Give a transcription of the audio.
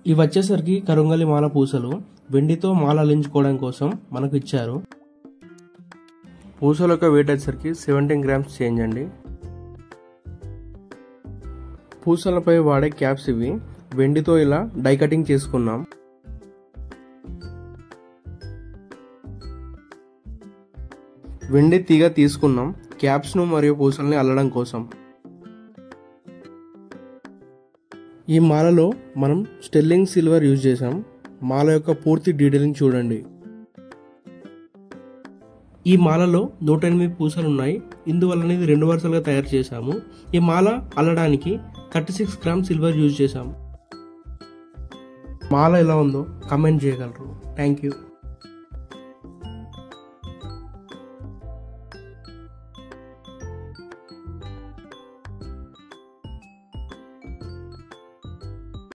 ఇవి వచ్చేసరికి కరుంగలి మాల పూసలు వెండితో మాల అల్లించుకోవడం కోసం మనకు ఇచ్చారు. పూసల యొక్క వెయిట్ వచ్చేసరికి 17 గ్రామ్స్ చేంజ్ అండి. పూసలపై వాడే క్యాప్స్ ఇవి. వెండితో ఇలా డై కటింగ్ చేసుకున్నాం. వెండి తీగ తీసుకున్నాం క్యాప్స్ను మరియు పూసల్ని అల్లడం కోసం. ఈ మాలలో మనం స్టెర్లింగ్ సిల్వర్ యూజ్ చేసాం. మాల యొక్క పూర్తి డీటెయిలింగ్ చూడండి. ఈ మాలలో 108 పూసలు ఉన్నాయి. ఇందువలన ఇది 2 వరుసలుగా తయారు చేశాము. ఈ మాల అల్లడానికి 36 గ్రామ్ సిల్వర్ యూజ్ చేశాం. మాల ఎలా ఉందో కామెంట్ చేయగలరు. Thank you.